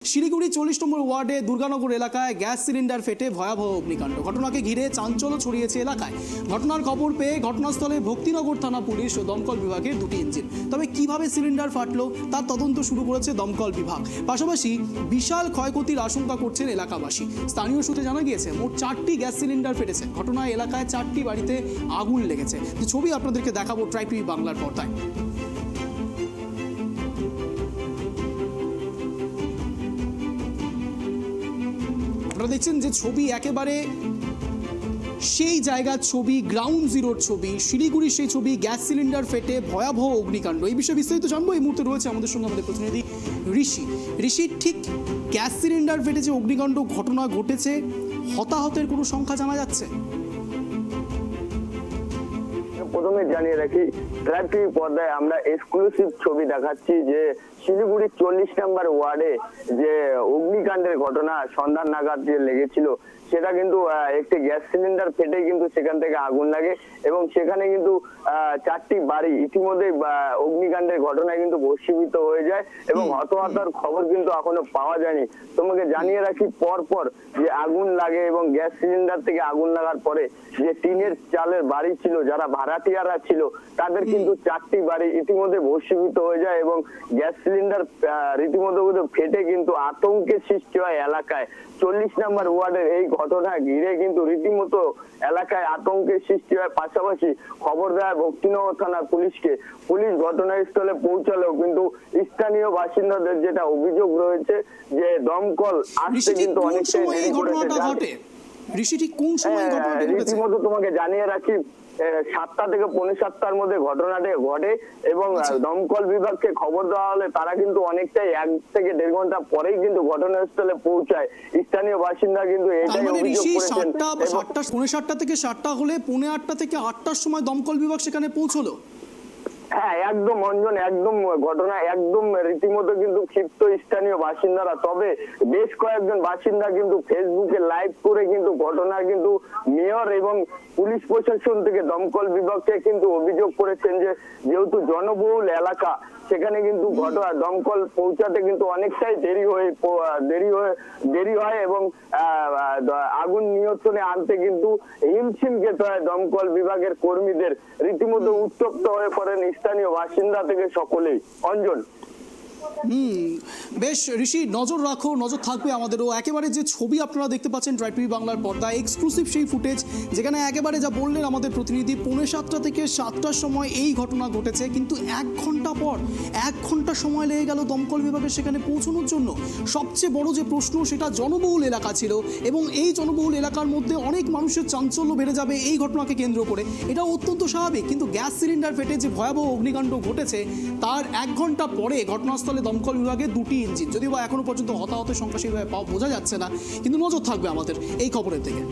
শিলিগুড়ি 40 নম্বর ওয়ার্ডে দুর্গানগর এলাকায় gas cylinder ফেটে ভয়াবহ অগ্নিকাণ্ড। ঘটনাকে ঘিরে চাঞ্চল্য ছড়িয়েছে এলাকায়। ঘটনার খবর পেয়ে ঘটনাস্থলে ভক্তিনগর থানা পুলিশ ও দমকল বিভাগের দুটি ইঞ্জিন। তবে কিভাবে সিলিন্ডার ফাটলো তার তদন্ত শুরু করেছে দমকল বিভাগ। পাশাপাশি বিশাল ক্ষয়ক্ষতির আশঙ্কা করছেন এলাকাবাসী। স্থানীয় সূত্রে জানা গিয়েছে মোট 4টি গ্যাস সিলিন্ডার ফেটেছে। ঘটনায় এলাকায় 4টি বাড়িতে আগুন লেগেছে। ছবি আপনাদেরকে দেখাবো ট্রাই টিভি বাংলার পর্দায়। আপনারা দেখছেন যে ছবি একেবারে সেই জায়গার ছবি, গ্রাউন্ড জিরোর ছবি, শিলিগুড়ির সেই ছবি। গ্যাস সিলিন্ডার ফেটে ভয়াবহ অগ্নিকাণ্ড। এই বিষয়ে বিস্তারিত জানবো। এই মুহূর্তে রয়েছে আমাদের সঙ্গে আমাদের প্রতিনিধি ঋষি। ঠিক গ্যাস সিলিন্ডার ফেটে যে অগ্নিকাণ্ড ঘটনা ঘটেছে, হতাহতের কোনো সংখ্যা জানা যাচ্ছে? প্রথমে জানিয়ে রাখি, ট্রাইব টিভি পর্দায় আমরা এক্সক্লুসিভ ছবি দেখাচ্ছি যে শিলিগুড়ির 40 নম্বর ওয়ার্ডে যে অগ্নিকাণ্ডের ঘটনা সন্ধ্যার নাগাদ যে লেগেছিল, সেটা কিন্তু একটি গ্যাস সিলিন্ডার ফেটে কিন্তু সেখান থেকে আগুন লাগে এবং সেখানে কিন্তু 4টি বাড়ি ইতিমধ্যে অগ্নিকাণ্ডের ঘটনায় কিন্তু ভস্মীভূত হয়ে যায় এবং হতাহতের খবর কিন্তু এখনো পাওয়া যায়নি। তোমাকে জানিয়ে রাখি, পরপর যে আগুন লাগে এবং গ্যাস সিলিন্ডার থেকে আগুন লাগার পরে যে টিনের চালের বাড়ি ছিল, যারা ভাড়াটিয়ারা ছিল, তাদের কিন্তু 4টি বাড়ি ইতিমধ্যে ভস্মীভূত হয়ে যায় এবং গ্যাস সিলিন্ডার রীতিমতো ফেটে কিন্তু আতঙ্কের সৃষ্টি হয় এলাকায়। 40 নম্বর ওয়ার্ডের এই ঘটনা ঘিরে কিন্তু রীতিমতো এলাকায় আতঙ্কের সৃষ্টি হয়। পাশাপাশি খবর দেয় ভক্তিনগর থানার পুলিশকে। পুলিশ ঘটনাস্থলে পৌঁছালেও কিন্তু স্থানীয় বাসিন্দাদের যেটা অভিযোগ রয়েছে যে দমকল আসতে কিন্তু অনেকটাই দেরি করেছে। রীতিমতো তোমাকে জানিয়ে রাখি, 7টা থেকে 7:45 মধ্যে ঘটনাটি ঘটে এবং দমকল বিভাগকে খবর দেওয়া হলে তারা কিন্তু অনেকটাই 1 থেকে 1.5 ঘন্টা পরেই কিন্তু ঘটনাস্থলে পৌঁছায়। স্থানীয় বাসিন্দা কিন্তু এটাই অভিযোগ করেছেন। 7:45 থেকে 7টা হলে 8:30 থেকে 8টার সময় দমকল বিভাগ সেখানে পৌঁছলো। হ্যাঁ, একদম অঞ্জন, একদম ঘটনা একদম রীতিমতো কিন্তু ক্ষিপ্ত স্থানীয় বাসিন্দারা। তবে বেশ কয়েকজন বাসিন্দা কিন্তু ফেসবুকে লাইভ করে কিন্তু ঘটনার কিন্তু মেয়র এবং পুলিশ প্রশাসন থেকে দমকল বিভাগকে কিন্তু অভিযোগ করেছেন যে যেহেতু জনবহুল এলাকা, সেখানে কিন্তু দমকল পৌঁছাতে কিন্তু অনেকটাই দেরি হয় এবং আগুন নিয়ন্ত্রণে আনতে কিন্তু হিমশিম খেতে হয় দমকল বিভাগের কর্মীদের। রীতিমতো উত্তপ্ত হয়ে পড়েন স্থানীয় বাসিন্দা থেকে সকলেই। অঞ্জন, বেশ ঋষি, নজর রাখো, নজর থাকবে আমাদেরও। একেবারে যে ছবি আপনারা দেখতে পাচ্ছেন ট্রাইব টিভি বাংলার পর্দায়, এক্সক্লুসিভ সেই ফুটেজ, যেখানে একেবারে যা বললেন আমাদের প্রতিনিধি, 7:45 থেকে 7টার সময় এই ঘটনা ঘটেছে, কিন্তু 1 ঘন্টা পর 1 ঘন্টা সময় লেগে গেল দমকল বিভাগের সেখানে পৌঁছানোর জন্য। সবচেয়ে বড় যে প্রশ্ন, সেটা জনবহুল এলাকা ছিল এবং এই জনবহুল এলাকার মধ্যে অনেক মানুষের চাঞ্চল্য বেড়ে যাবে এই ঘটনাকে কেন্দ্র করে, এটা অত্যন্ত স্বাভাবিক। কিন্তু গ্যাস সিলিন্ডার ফেটে যে ভয়াবহ অগ্নিকাণ্ড ঘটেছে, তার 1 ঘন্টা পরে ঘটনাস্থলে দমকল বিভাগের 2টি ইঞ্জিন। যদিও বা এখনো পর্যন্ত হতাহতের সংখ্যা সেইভাবে বোঝা যাচ্ছে না, কিন্তু নজর থাকবে আমাদের এই খবরের দিকে।